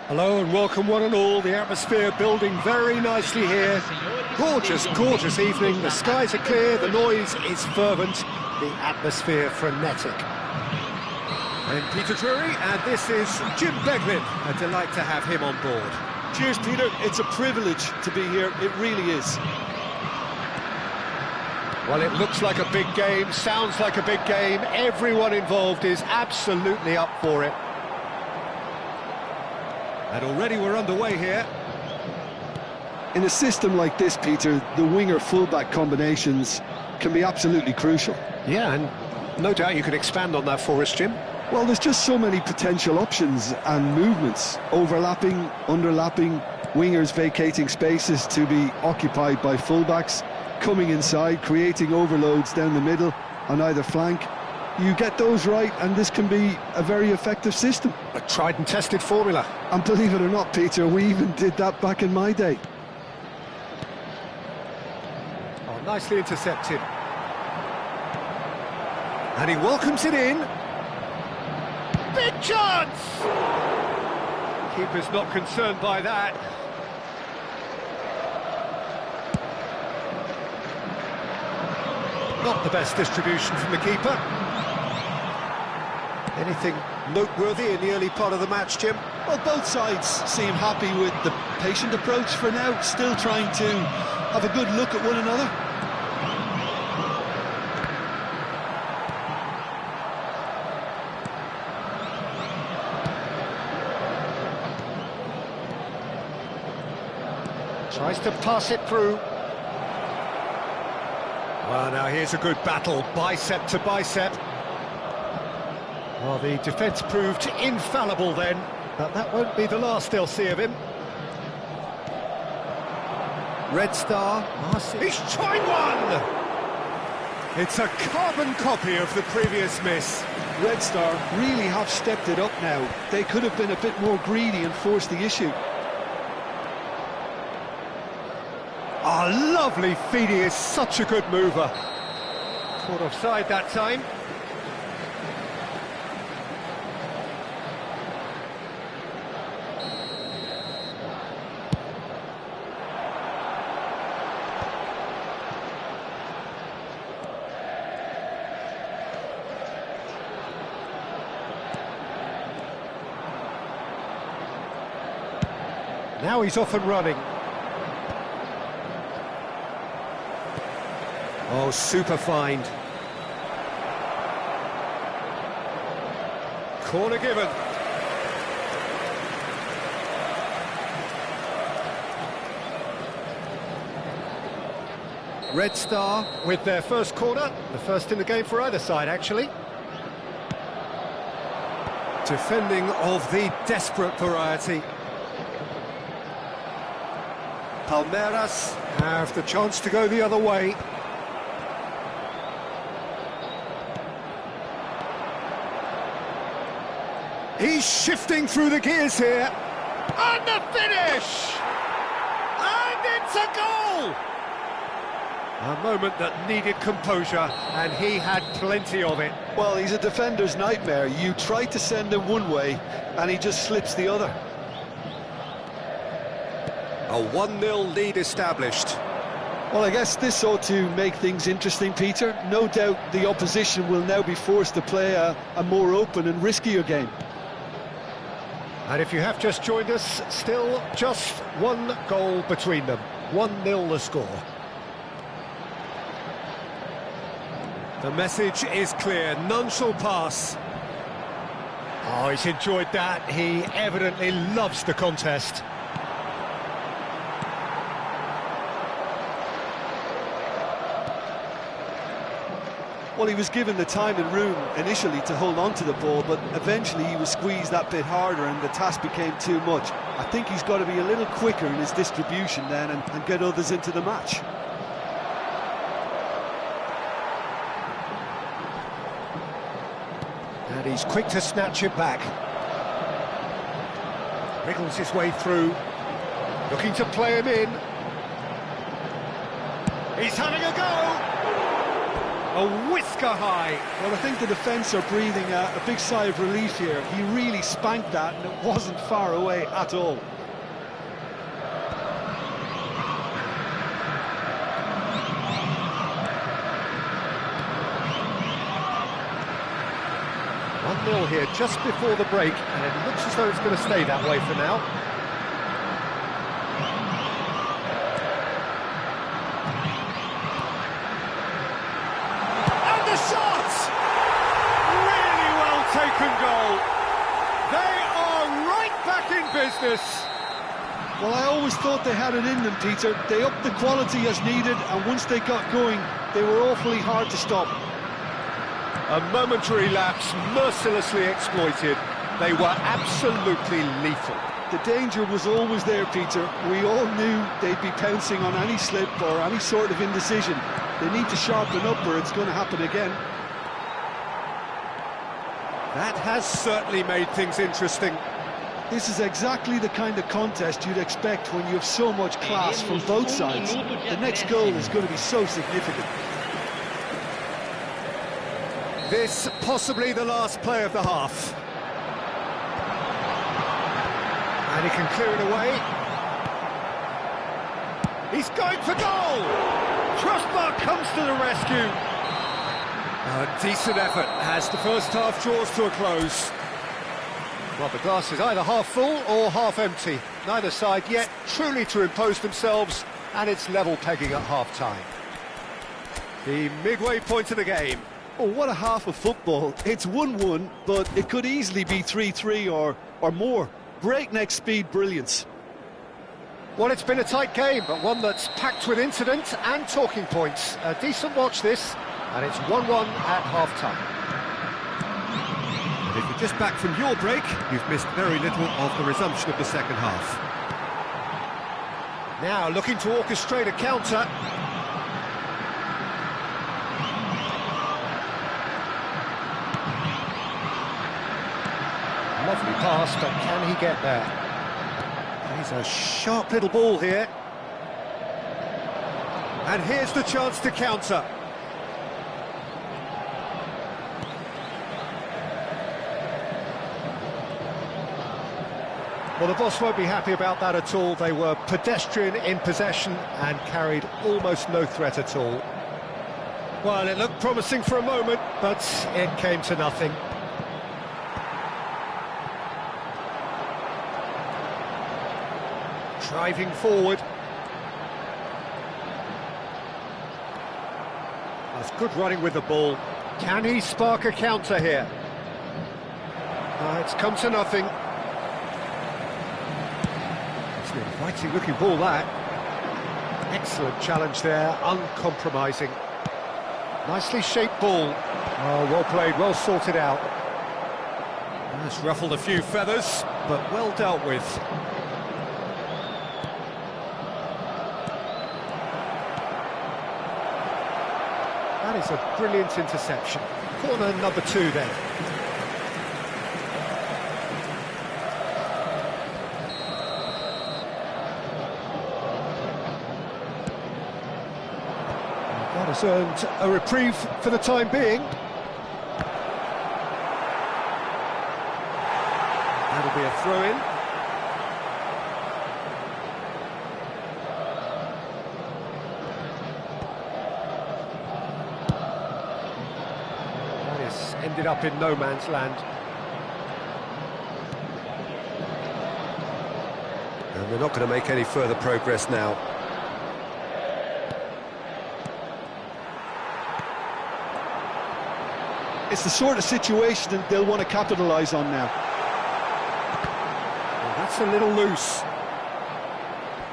Hello and welcome one and all. The atmosphere building very nicely here. Gorgeous, gorgeous evening. The skies are clear, the noise is fervent, the atmosphere frenetic. I'm Peter Drury and this is Jim Beglin. A delight to have him on board. Cheers, Peter. It's a privilege to be here. It really is. Well, it looks like a big game, sounds like a big game. Everyone involved is absolutely up for it. And already we're underway here. In a system like this, Peter, the winger-fullback combinations can be absolutely crucial. Yeah, and no doubt you could expand on that for us, Jim. Well, there's just so many potential options and movements. Overlapping, underlapping, wingers vacating spaces to be occupied by fullbacks, coming inside, creating overloads down the middle on either flank. You get those right and this can be a very effective system. A tried and tested formula. And believe it or not, Peter, we even did that back in my day. Oh, nicely intercepted. And he welcomes it in. Big chance! Keeper's not concerned by that. Not the best distribution from the keeper. Anything noteworthy in the early part of the match, Jim? Well, both sides seem happy with the patient approach for now, still trying to have a good look at one another. Tries to pass it through. Well, now here's a good battle, bicep to bicep. Well, the defence proved infallible then, but that won't be the last they'll see of him. Red Star, he's tried one! It's a carbon copy of the previous miss. Red Star really have stepped it up now. They could have been a bit more greedy and forced the issue. Oh, lovely feed. He is such a good mover. Caught offside that time. Now he's off and running. Oh, super find. Corner given. Red Star with their first corner, the first in the game for either side, actually. Defending of the desperate variety. Palmeiras have the chance to go the other way. He's shifting through the gears here. And the finish! And it's a goal! A moment that needed composure, and he had plenty of it. Well, he's a defender's nightmare. You try to send him one way, and he just slips the other. A 1-0 lead established. Well, I guess this ought to make things interesting, Peter. No doubt the opposition will now be forced to play a more open and riskier game. And if you have just joined us, still just one goal between them. 1-0 the score. The message is clear, none shall pass. Oh, he's enjoyed that. He evidently loves the contest. Well, he was given the time and room initially to hold on to the ball, but eventually he was squeezed that bit harder and the task became too much. I think he's got to be a little quicker in his distribution then and get others into the match. And he's quick to snatch it back. Wriggles his way through, looking to play him in. He's having a go! A whisker high. Well, I think the defence are breathing a big sigh of relief here. He really spanked that and it wasn't far away at all. 1-0 here just before the break, and it looks as though it's going to stay that way for now. Taken goal. They are right back in business. Well, I always thought they had it in them, Peter. They upped the quality as needed, and once they got going, they were awfully hard to stop. A momentary lapse, mercilessly exploited. They were absolutely lethal. The danger was always there, Peter. We all knew they'd be pouncing on any slip or any sort of indecision. They need to sharpen up or it's going to happen again. That has certainly made things interesting. This is exactly the kind of contest you'd expect when you have so much class from both sides. The next goal is going to be so significant. This possibly the last play of the half. And he can clear it away. He's going for goal! Crossbar comes to the rescue. A decent effort as the first half draws to a close. Well, the glass is either half full or half empty. Neither side yet truly to impose themselves, and it's level pegging at half-time. The midway point of the game. Oh, what a half of football. It's 1-1, but it could easily be 3-3 or more. Breakneck speed brilliance. Well, it's been a tight game, but one that's packed with incident and talking points. A decent watch this. And it's 1-1 at half-time. And if you're just back from your break, you've missed very little of the resumption of the second half. Now looking to orchestrate a counter. Lovely pass, but can he get there? He's a sharp little ball here. And here's the chance to counter. Well, the boss won't be happy about that at all. They were pedestrian in possession and carried almost no threat at all. Well, it looked promising for a moment, but it came to nothing. Driving forward. That's good running with the ball. Can he spark a counter here? It's come to nothing. It's an inviting looking ball, that. Excellent challenge there, uncompromising. Nicely shaped ball. Oh, well played, well sorted out. It's ruffled a few feathers, but well dealt with. That is a brilliant interception. Corner number 2 then. That has earned a reprieve for the time being. That'll be a throw-in. Ended up in no man's land. And they're not going to make any further progress now. It's the sort of situation that they'll want to capitalise on now. Well, that's a little loose.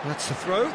That's the throw.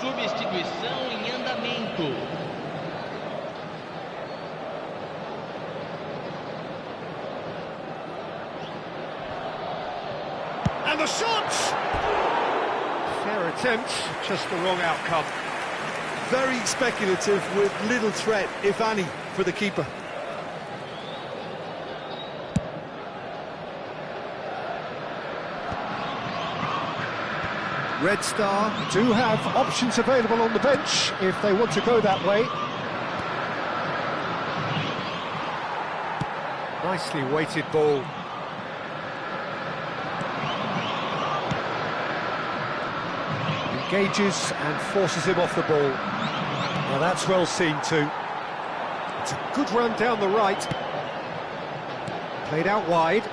Substituição em andamento. And the shot! Fair attempt, just the wrong outcome. Very speculative with little threat, if any, for the keeper. Red Star do have options available on the bench if they want to go that way. Nicely weighted ball. Engages and forces him off the ball. Now that's well seen too. It's a good run down the right. Played out wide.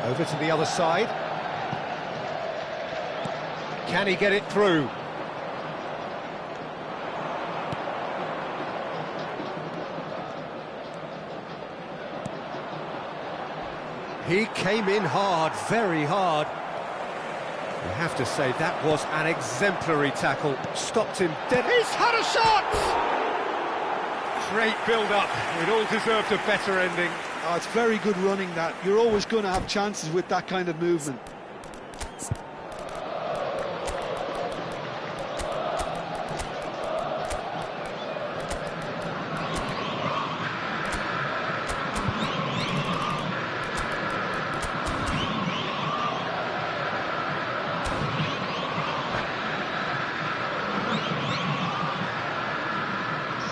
Over to the other side. Can he get it through? He came in hard, very hard. You have to say that was an exemplary tackle. Stopped him dead. He's had a shot! Great build-up. It all deserved a better ending. Oh, it's very good running, that. You're always going to have chances with that kind of movement.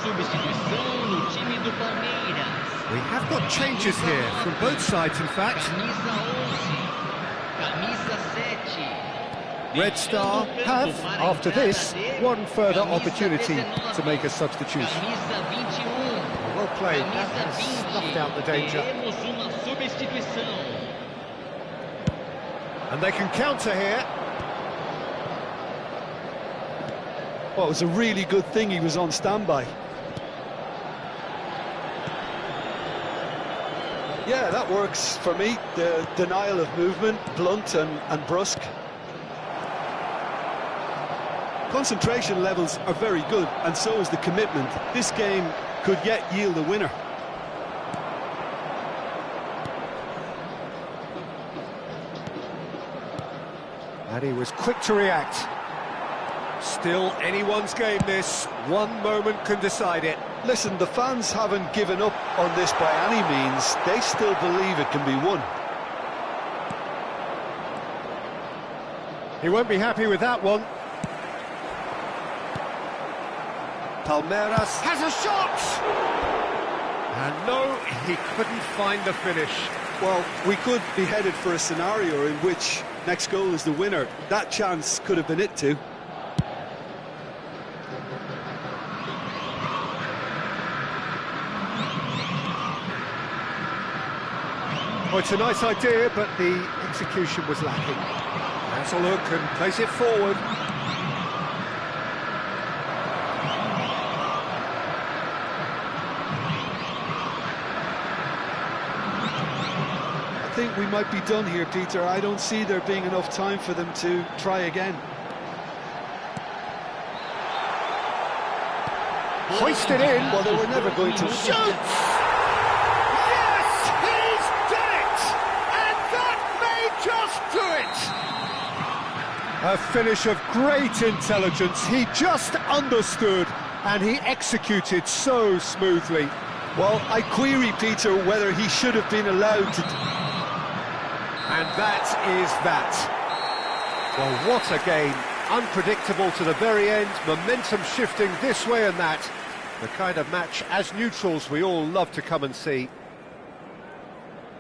Substituição no time do Palmeiras. We have got changes here from both sides, in fact. Camisa 11, camisa 7. Red Star have, after this, one further opportunity to make a substitution. Camisa 21. Well played, that has snuffed out the danger. Teremos uma substituição. And they can counter here. Well, it was a really good thing he was on standby. Yeah, that works for me. The denial of movement, blunt and brusque. Concentration levels are very good, and so is the commitment. This game could yet yield a winner. And he was quick to react. Still anyone's game, this. One moment can decide it. Listen, the fans haven't given up on this by any means. They still believe it can be won. He won't be happy with that one. Palmeiras has a shot! And no, he couldn't find the finish. Well, we could be headed for a scenario in which next goal is the winner. That chance could have been it too. Well, it's a nice idea, but the execution was lacking. Has a look and plays it forward. I think we might be done here, Peter. I don't see there being enough time for them to try again. Hoisted in. Well, they were never going to... Shoots! Yes, he's done it! And that may just do it! A finish of great intelligence. He just understood, and he executed so smoothly. Well, I query, Peter, whether he should have been allowed to... And that is that. Well, what a game. Unpredictable to the very end, momentum shifting this way and that. The kind of match, as neutrals, we all love to come and see.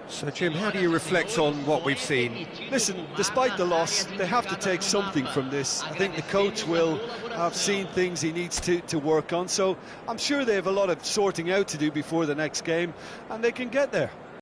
So, Jim, how do you reflect on what we've seen? Listen, despite the loss, they have to take something from this. I think the coach will have seen things he needs to work on, so I'm sure they have a lot of sorting out to do before the next game, and they can get there.